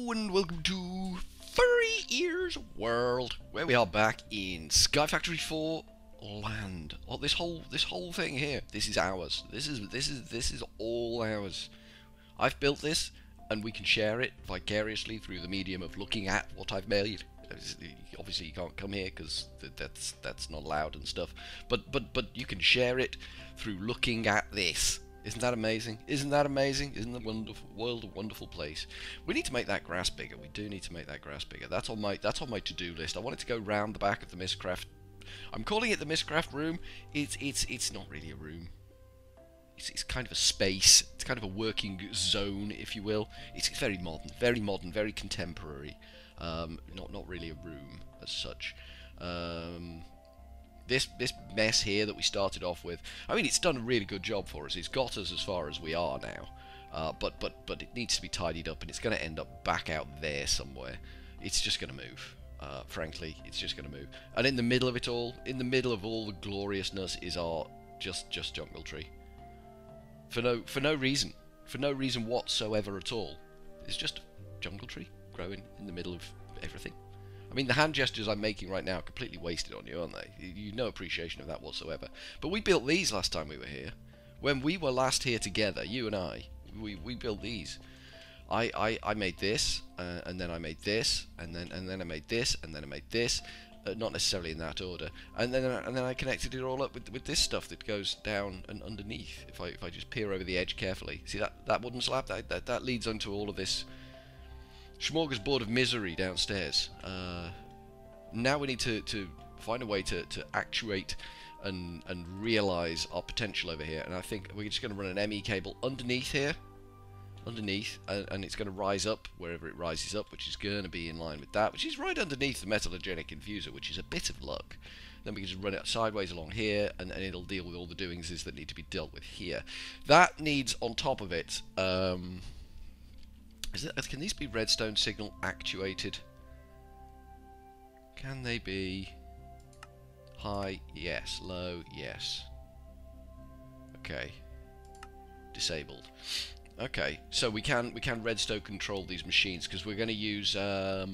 and welcome to Furryearsworld, where we are back in Sky Factory 4 land. Oh, this whole thing here, this is ours. This is all ours. I've built this, and we can share it vicariously through the medium of looking at what I've made. Obviously, you can't come here because that's not allowed and stuff. But you can share it through looking at this. Isn't that amazing? Isn't that amazing? Isn't the wonderful world a wonderful place? We need to make that grass bigger. We do need to make that grass bigger. That's on my to-do list. I want it to go round the back of the Mistcraft. I'm calling it the Mistcraft room. It's not really a room. It's kind of a space. It's kind of a working zone, if you will. It's very modern, very contemporary. Not really a room as such. This mess here that we started off with, I mean, it's done a really good job for us. It's got us as far as we are now, but it needs to be tidied up, and it's going to end up back out there somewhere. It's just going to move. Frankly, it's just going to move. And in the middle of it all, in the middle of all the gloriousness, is our just jungle tree. For no reason whatsoever at all. It's just a jungle tree growing in the middle of everything. I mean, the hand gestures I'm making right now are completely wasted on you, aren't they? You no appreciation of that whatsoever. But we built these last time we were here. When we were last here together, you and I, we built these. I made this, and then I made this, and then I made this, and then I made this. Not necessarily in that order. And then I connected it all up with this stuff that goes down and underneath. If I just peer over the edge carefully, see that wooden slab that leads onto all of this smorgasbord of misery downstairs. Now we need to find a way to actuate and realise our potential over here, and I think we're just going to run an ME cable underneath here, and it's going to rise up wherever it rises up, which is going to be in line with that, which is right underneath the metallogenic infuser, which is a bit of luck. Then we can just run it sideways along here, and it'll deal with all the doings that need to be dealt with here. That needs, on top of it, can these be redstone signal actuated? Can they be high? Yes. Low? Yes. Okay. Disabled. Okay, so we can redstone control these machines, because we're going to use a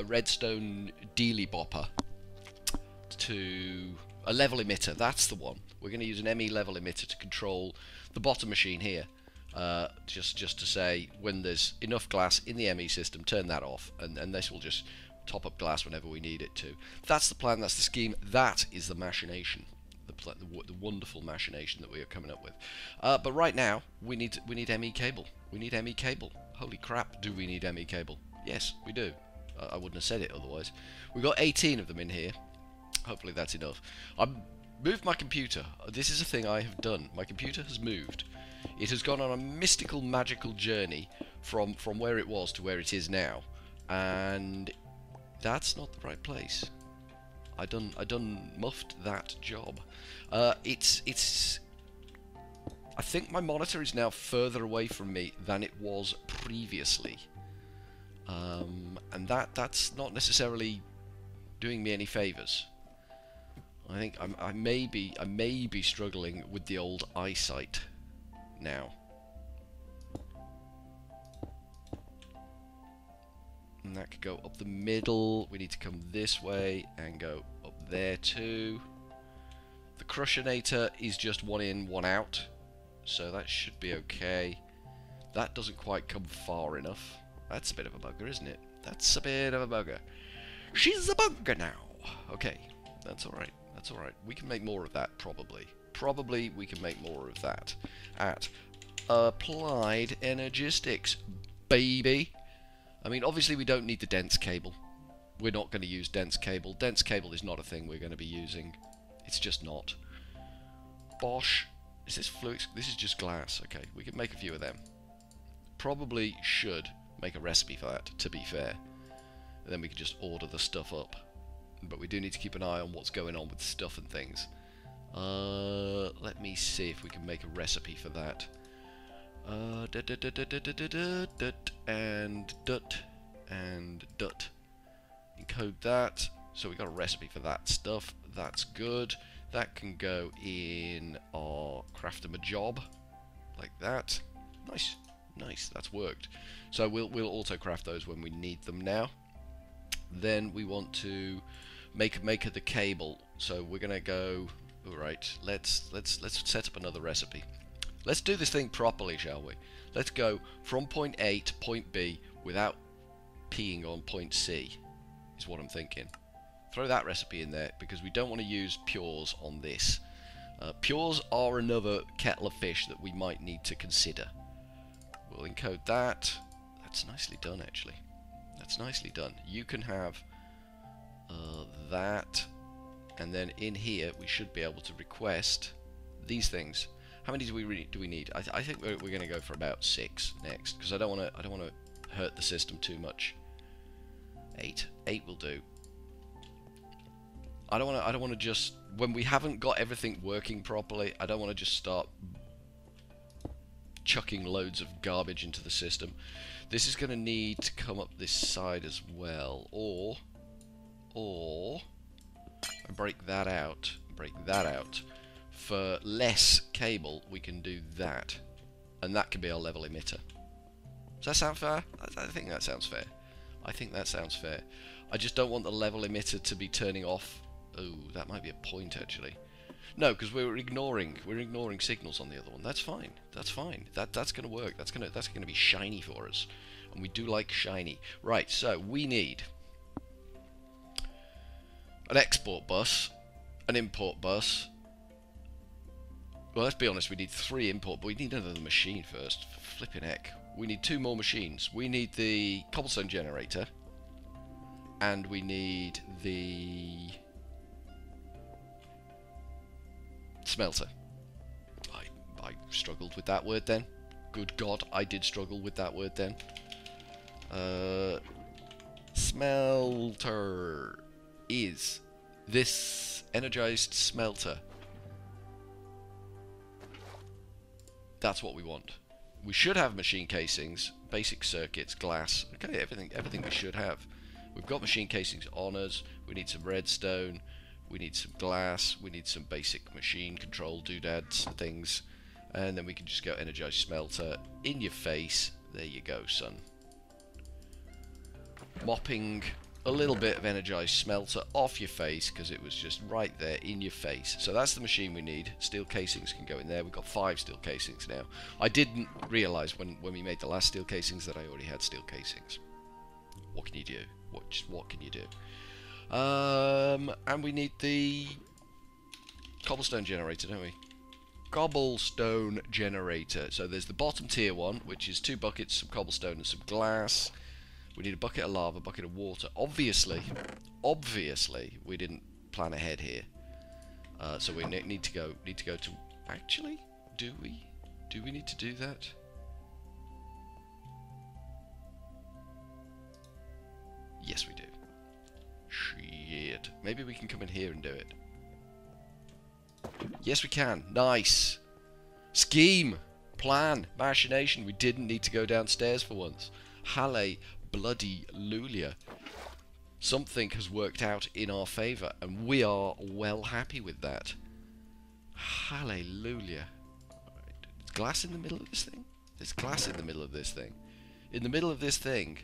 redstone dealy bopper to a level emitter. That's the one. We're going to use an ME level emitter to control the bottom machine here. Just to say, when there's enough glass in the ME system, turn that off, and this will just top up glass whenever we need it to. That's the plan, that's the scheme, that is the machination, the wonderful machination that we are coming up with. But right now, we need ME cable. We need ME cable. Holy crap, do we need ME cable? Yes, we do. I wouldn't have said it otherwise. We've got 18 of them in here. Hopefully that's enough. I've moved my computer. This is a thing I have done. My computer has moved. It has gone on a mystical, magical journey from where it was to where it is now, and that's not the right place. I done muffed that job. I think my monitor is now further away from me than it was previously, and that's not necessarily doing me any favors. I think I may be struggling with the old eyesight now. And that could go up the middle. We need to come this way and go up there too. The Crushinator is just one in, one out, so that should be okay. That doesn't quite come far enough. That's a bit of a bugger, isn't it? That's a bit of a bugger. She's a bugger now. Okay, that's alright. That's alright. We can make more of that, probably. Probably we can make more of that at Applied Energistics, baby. I mean, obviously we don't need the dense cable. We're not going to use dense cable. Dense cable is not a thing we're going to be using. It's just not. Bosh. Is this fluix? This is just glass. Okay, we can make a few of them. Probably should make a recipe for that, to be fair. And then we can just order the stuff up. But we do need to keep an eye on what's going on with stuff and things. Let me see if we can make a recipe for that. And dut. Encode that. So we got a recipe for that stuff. That's good. That can go in our crafter job, like that. Nice. Nice, that's worked. So we'll auto-craft those when we need them now. Then we want to make the cable. So we're gonna go. All right, let's set up another recipe. Let's do this thing properly, shall we? Let's go from point A to point B without peeing on point C, is what I'm thinking. Throw that recipe in there, because we don't want to use pures on this. Pures are another kettle of fish that we might need to consider. We'll encode that. That's nicely done, actually. That's nicely done. You can have that, and then in here we should be able to request these things. How many do we need? I think we're going to go for about 6 next, because I don't want to hurt the system too much. 8 will do. I don't want to just, when we haven't got everything working properly, I don't want to just start chucking loads of garbage into the system. This is going to need to come up this side as well, or break that out. For less cable, we can do that, and that can be our level emitter. Does that sound fair? I think that sounds fair. I just don't want the level emitter to be turning off. Oh, that might be a point, actually. No, because we're ignoring signals on the other one. That's fine. That's going to work. That's going to be shiny for us, and we do like shiny. Right. So we need an export bus, an import bus. Well, let's be honest. We need 3 import, but we need another machine first. Flipping heck. We need 2 more machines. We need the cobblestone generator, and we need the smelter. I struggled with that word then. Good God, I did struggle with that word then. Smelter is this energized smelter. That's what we want. We should have machine casings, basic circuits, glass. Okay, everything we should have. We've got machine casings on us. We need some redstone. We need some glass. We need some basic machine control doodads and things. And then we can just go energized smelter in your face. There you go, son. Mopping a little bit of energized smelter off your face, because it was just right there in your face. So that's the machine we need. Steel casings can go in there. We've got 5 steel casings now. I didn't realize when we made the last steel casings that I already had steel casings. What can you do? What can you do? And we need the cobblestone generator, don't we? Cobblestone generator. So there's the bottom tier one, which is 2 buckets, some cobblestone and some glass. We need a bucket of lava, a bucket of water. Obviously, we didn't plan ahead here. So we need to go to. Actually, do we? Do we need to do that? Yes, we do. Shit. Maybe we can come in here and do it. Yes, we can. Nice. Scheme. Plan. Machination. We didn't need to go downstairs for once. Halle bloody Lulia. Something has worked out in our favour, and we are well happy with that. Hallelujah. There's glass in the middle of this thing? There's glass in the middle of this thing. In the middle of this thing,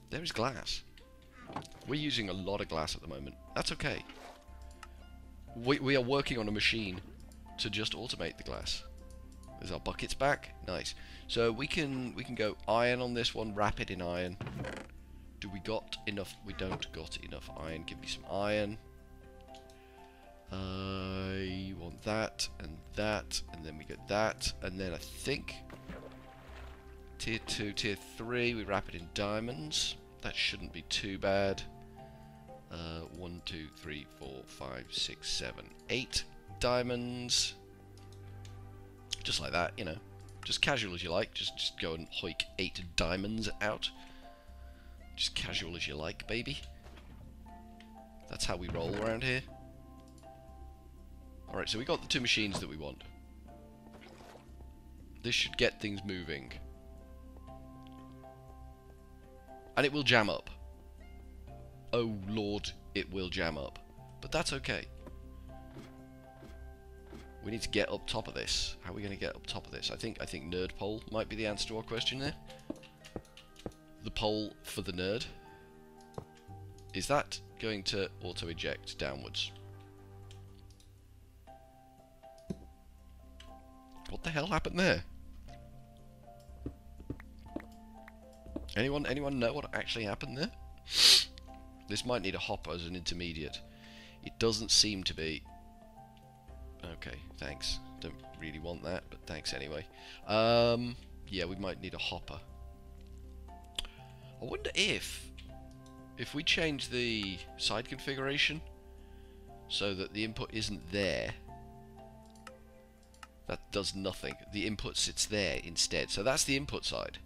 there is glass. We're using a lot of glass at the moment. That's okay. We are working on a machine to just automate the glass. There's our buckets back. Nice. So we can go iron on this one, wrap it in iron. Do we got enough? We don't got enough iron. Give me some iron. I want that, and then we get that, and then I think tier 2, tier 3, we wrap it in diamonds. That shouldn't be too bad. 1, 2, 3, 4, 5, 6, 7, 8 diamonds. Just like that, you know. Just casual as you like. Just go and hoik 8 diamonds out. Just casual as you like, baby. That's how we roll around here. Alright, so we got the 2 machines that we want. This should get things moving. And it will jam up. Oh lord, it will jam up. But that's okay. We need to get up top of this. How are we going to get up top of this? I think nerd pole might be the answer to our question there. The pole for the nerd. Is that going to auto-eject downwards? What the hell happened there? Anyone know what actually happened there? This might need a hopper as an intermediate. It doesn't seem to be. Okay, thanks. Don't really want that, but thanks anyway. Yeah, we might need a hopper. I wonder if we change the side configuration so that the input isn't there, that does nothing. The input sits there instead. So that's the input side.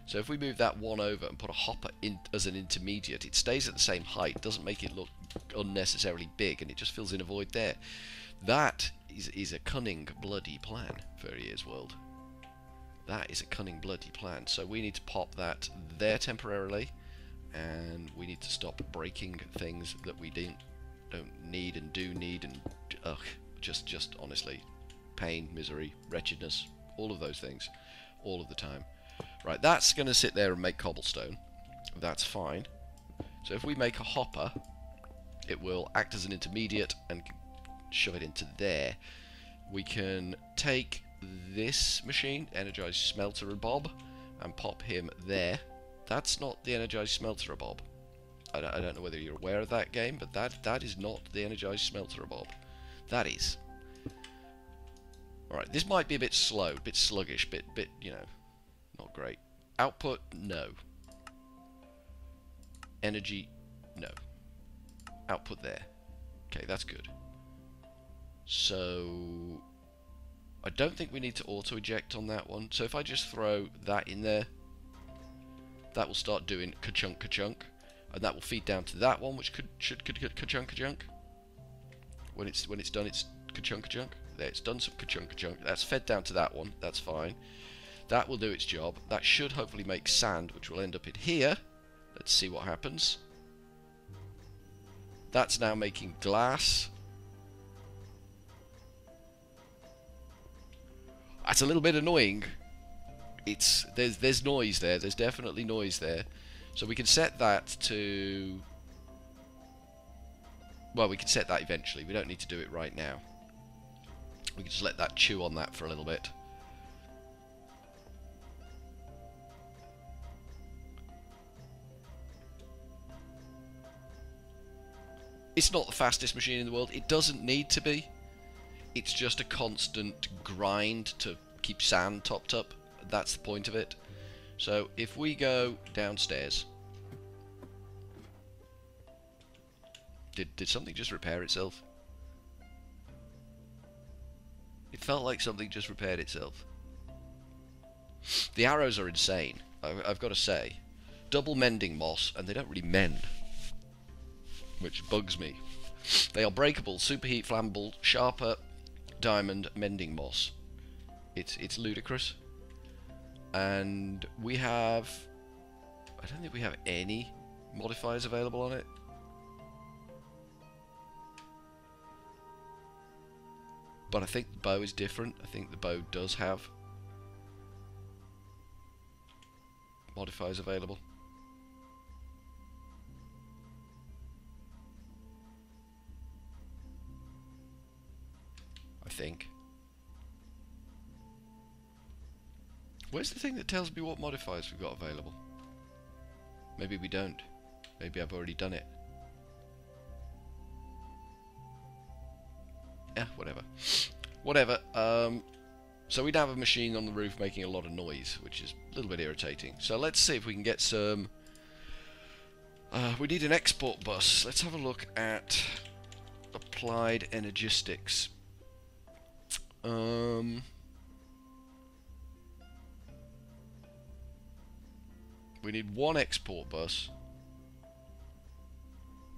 So if we move that one over and put a hopper in as an intermediate, it stays at the same height, doesn't make it look unnecessarily big, and it just fills in a void there. That is a cunning bloody plan, Furryearsworld. That is a cunning bloody plan. So we need to pop that there temporarily, and we need to stop breaking things that we don't need and do need, and just honestly, pain, misery, wretchedness, all of those things, all of the time. Right, that's going to sit there and make cobblestone. That's fine. So if we make a hopper, it will act as an intermediate and shove it into there. We can take this machine, Energized Smelter and Bob, and pop him there. That's not the Energized Smelter Bob. I don't know whether you're aware of that game, but that is not the Energized Smelter Bob. That is. Alright, this might be a bit slow, a bit sluggish, bit, you know, not great. Output, no. Energy, no. Output there. Okay, that's good. So I don't think we need to auto-eject on that one. So if I just throw that in there, that will start doing ka-chunk, ka-chunk, and that will feed down to that one, which should ka-chunk, ka-chunk. When it's done, it's ka-chunk, ka-chunk. There, it's done some ka-chunk, ka-chunk. That's fed down to that one. That's fine. That will do its job. That should hopefully make sand, which will end up in here. Let's see what happens. That's now making glass. That's a little bit annoying. There's noise there. There's definitely noise there. So we can set that to... Well, we can set that eventually. We don't need to do it right now. We can just let that chew on that for a little bit. It's not the fastest machine in the world. It doesn't need to be. It's just a constant grind to keep sand topped up. That's the point of it. So if we go downstairs... Did something just repair itself? It felt like something just repaired itself. The arrows are insane, I've got to say. Double mending moss, and they don't really mend, which bugs me. They are breakable, superheat, flammable, sharper, diamond, mending moss. It's ludicrous. And we have... I don't think we have any modifiers available on it. But I think the bow is different. I think the bow does have modifiers available. I think. Where's the thing that tells me what modifiers we've got available? Maybe we don't. Maybe I've already done it. Yeah, whatever. Whatever. So we now have a machine on the roof making a lot of noise, which is a little bit irritating. So let's see if we can get some... we need an export bus. Let's have a look at applied energistics. We need one export bus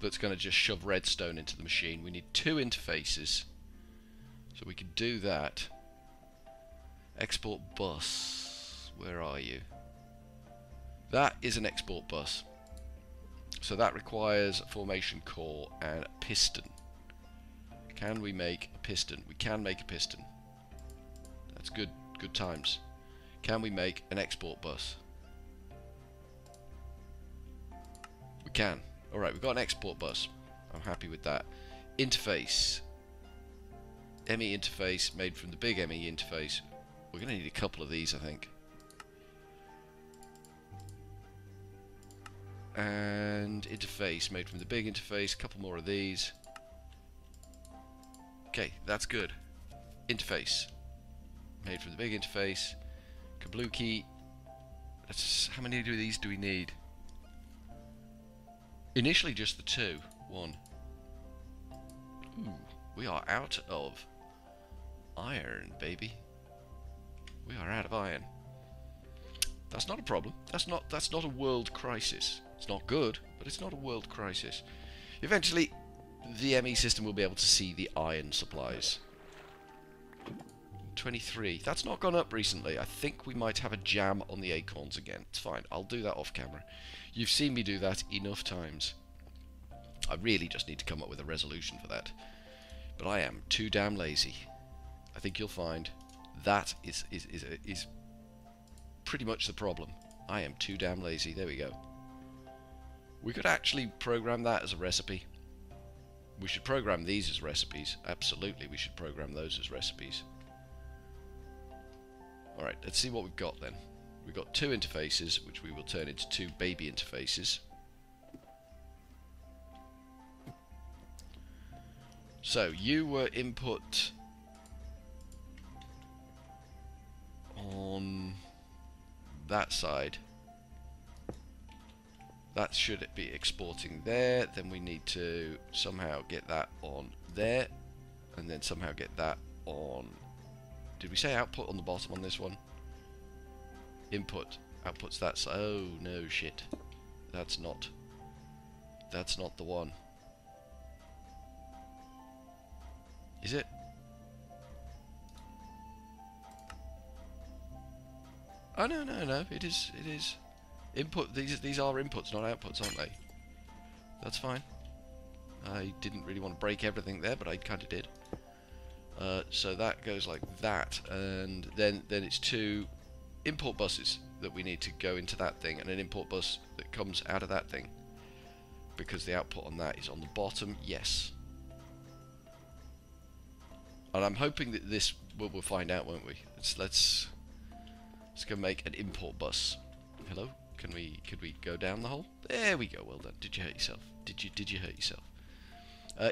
that's going to just shove redstone into the machine. We need two interfaces. So we could do that. Export bus. Where are you? That is an export bus. So that requires a formation core and a piston. Can we make a piston? We can make a piston. That's good times. Can we make an export bus? We can. Alright, we've got an export bus. I'm happy with that. Interface. ME interface made from the big ME interface. We're going to need a couple of these, I think. And interface made from the big interface. A couple more of these. Okay, that's good. Interface made from the big interface. Kabuki. How many of these do we need? Initially just the 2. 1. Ooh, we are out of iron, baby. We are out of iron. That's not a problem. That's not a world crisis. It's not good, but it's not a world crisis. Eventually, the ME system will be able to see the iron supplies. 23. That's not gone up recently. I think we might have a jam on the acorns again. It's fine. I'll do that off camera. You've seen me do that enough times. I really just need to come up with a resolution for that. But I am too damn lazy. I think you'll find that is pretty much the problem. I am too damn lazy. There we go. We could actually program that as a recipe. We should program these as recipes. Absolutely, we should program those as recipes. Alright, let's see what we've got then. We've got 2 interfaces, which we will turn into 2 baby interfaces. So, you were input on that side. That should be exporting there. Then we need to somehow get that on there. And then somehow get that on... Did we say output on the bottom on this one? Input. Output's that side. Oh, no shit. That's not the one. Is it? Oh, no. It is. Input. These are inputs, not outputs, aren't they? That's fine. I didn't really want to break everything there, but I kind of did. So that goes like that, and then it's 2 import buses that we need to go into that thing, and an import bus that comes out of that thing, because the output on that is on the bottom. Yes. And I'm hoping that this we'll find out, won't we? Let's go make an import bus. Hello? Could we go down the hole? There we go. Well done. Did you hurt yourself? Did you hurt yourself?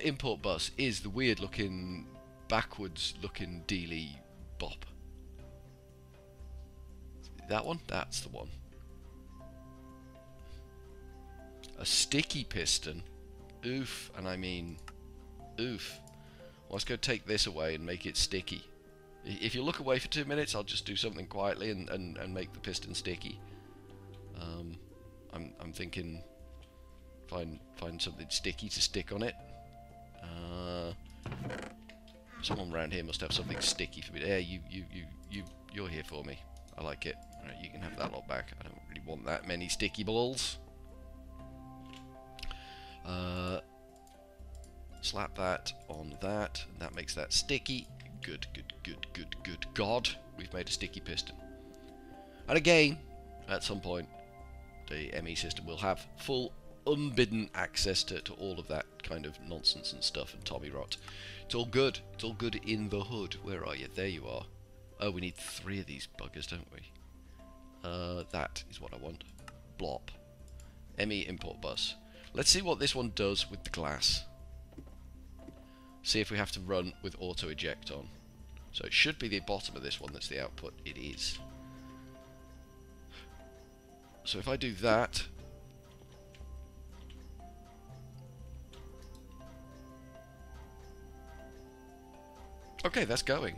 Import bus is the weird looking, backwards looking dealy bop. That one? That's the one. A sticky piston. Oof, and I mean oof. Well, let's go take this away and make it sticky. If you look away for 2 minutes, I'll just do something quietly and make the piston sticky. I'm thinking find something sticky to stick on it. Someone around here must have something sticky for me. Yeah, you're here for me. I like it. Right, you can have that lot back. I don't really want that many sticky balls. Slap that on that, and that makes that sticky. Good God, we've made a sticky piston. And again, at some point, the ME system will have full, unbidden access to all of that kind of nonsense and stuff and Tommy rot. It's all good. It's all good in the hood. Where are you? There you are. Oh, we need 3 of these buggers, don't we? That is what I want. Blop. ME import bus. Let's see what this one does with the glass. See if we have to run with auto eject on. So it should be the bottom of this one that's the output. It is. So if I do that, okay, that's going.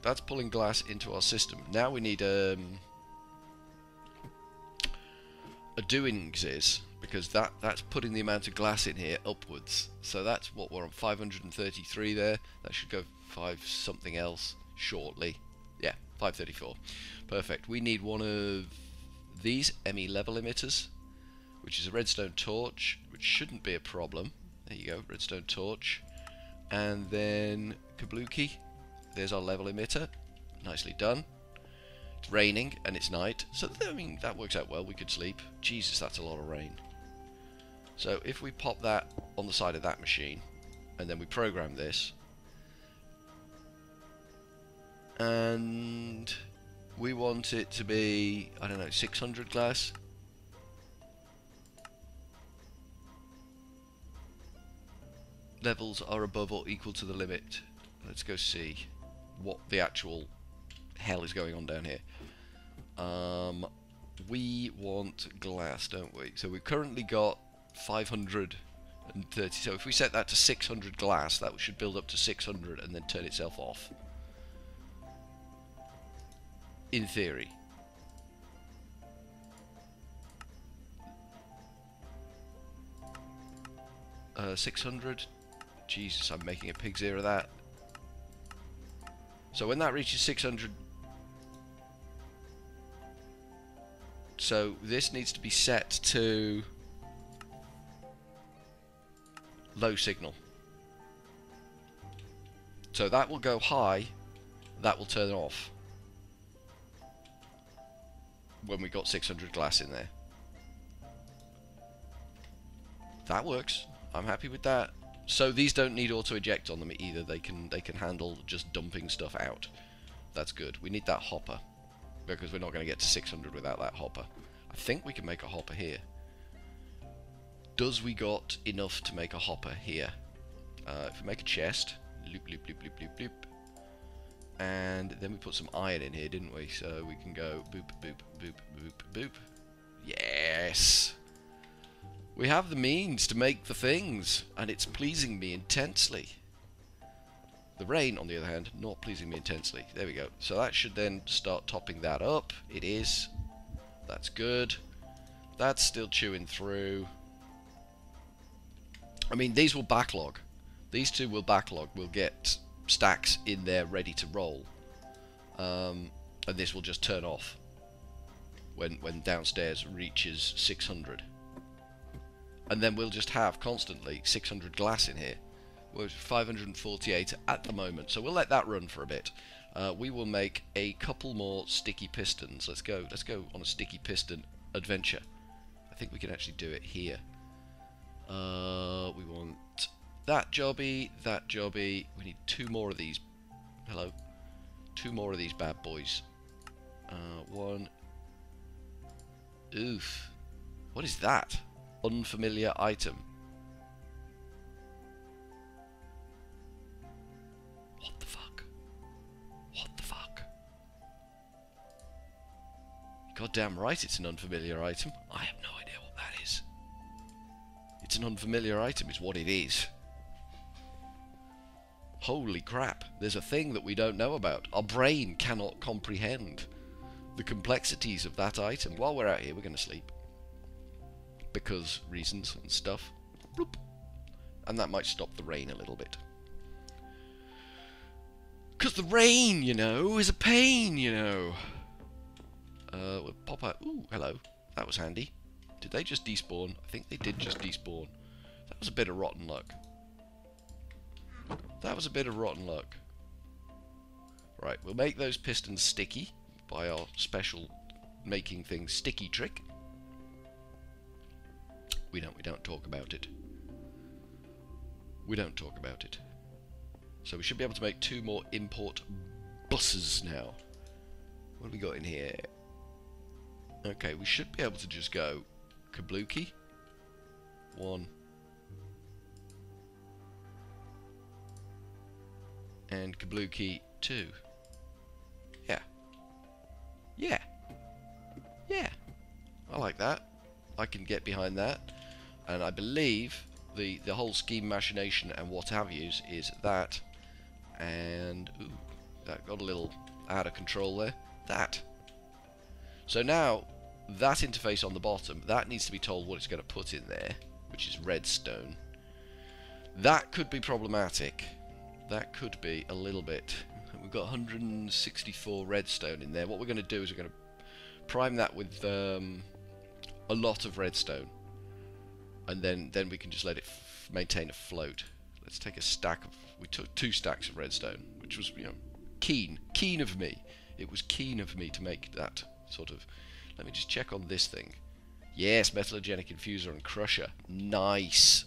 That's pulling glass into our system. Now we need a doings is, because that's putting the amount of glass in here upwards. So that's what we're on, 533 there. That should go 5 something else shortly. Yeah, 534. Perfect. We need one of these ME level emitters, which is a redstone torch, which shouldn't be a problem. There you go, redstone torch. And then Kabuki. There's our level emitter. Nicely done. It's raining and it's night, so I mean that works out well. We could sleep. Jesus, that's a lot of rain. So if we pop that on the side of that machine, and then we program this, and we want it to be, I don't know, 600 glass. Levels are above or equal to the limit. Let's go see what the actual hell is going on down here. We want glass, don't we? So we've currently got 530. So if we set that to 600 glass, that should build up to 600 and then turn itself off. In theory. Uh, 600. Jesus, I'm making a pig's ear of that. So when that reaches 600... So this needs to be set to low signal. So that will go high, that will turn off when we got 600 glass in there. That works. I'm happy with that. So these don't need auto eject on them either. They can handle just dumping stuff out. That's good. We need that hopper, because we're not going to get to 600 without that hopper. I think we can make a hopper here. Does we got enough to make a hopper here? If we make a chest, loop, loop, loop, loop, loop, loop, and then we put some iron in here, didn't we? So we can go boop, boop, boop, boop, boop. Yes! We have the means to make the things, and it's pleasing me intensely. The rain, on the other hand, not pleasing me intensely. There we go. So that should then start topping that up. It is. That's good. That's still chewing through. I mean, these will backlog. These two will backlog. We'll get stacks in there ready to roll. And this will just turn off when downstairs reaches 600. And then we'll just have constantly 600 glass in here. We're 548 at the moment, so we'll let that run for a bit. We will make a couple more sticky pistons. Let's go on a sticky piston adventure. I think we can actually do it here. We want that jobby, that jobby. We need two more of these. Hello. Two more of these bad boys. One. Oof. What is that? Unfamiliar item. What the fuck? What the fuck? Goddamn right it's an unfamiliar item. I have no idea what that is. It's an unfamiliar item is what it is. Holy crap. There's a thing that we don't know about. Our brain cannot comprehend the complexities of that item. While we're out here, we're going to sleep. Because reasons and stuff. Bloop. And that might stop the rain a little bit. Because the rain, you know, is a pain, you know. We'll pop out. Ooh, hello. That was handy. Did they just despawn? I think they did just despawn. That was a bit of rotten luck. That was a bit of rotten luck. Right, we'll make those pistons sticky by our special making things sticky trick. We don't talk about it. We don't talk about it. So we should be able to make two more import buses now. What have we got in here? Okay, we should be able to just go Kabuki. One. And Kabuki 2. Yeah. Yeah. Yeah. I like that. I can get behind that. And I believe the whole scheme machination and what have yous is that. And ooh, that got a little out of control there. That. So now that interface on the bottom, that needs to be told what it's going to put in there, which is redstone. That could be problematic. That could be a little bit. We've got 164 redstone in there. What we're going to do is we're going to prime that with a lot of redstone, and then we can just let it maintain a float. Let's take a stack of... We took 2 stacks of redstone, which was, you know, keen of me. It was keen of me to make that sort of... Let me just check on this thing. Yes, metallogenic infuser and crusher. Nice.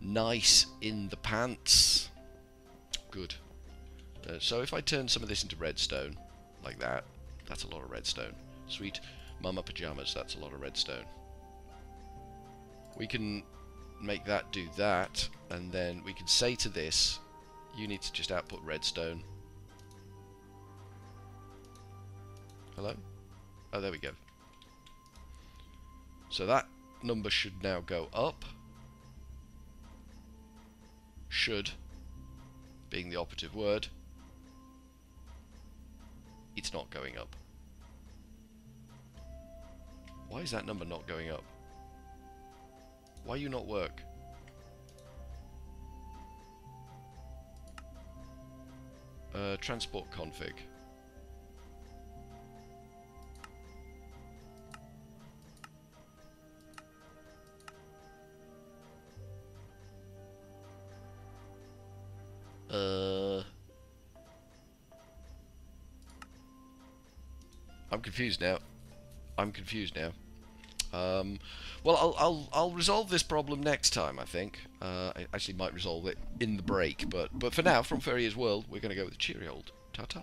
Nice in the pants. Good. So if I turn some of this into redstone, like that, that's a lot of redstone. Sweet mama pajamas, that's a lot of redstone. We can make that do that, and then we can say to this, you need to just output redstone. Hello? Oh, there we go. So that number should now go up. Should, being the operative word. It's not going up. Why is that number not going up? Why you not work? Transport config. I'm confused now. I'm confused now. Well, I'll resolve this problem next time, I think. I actually might resolve it in the break, but for now, from Furryearsworld, we're going to go with cheery old ta-ta.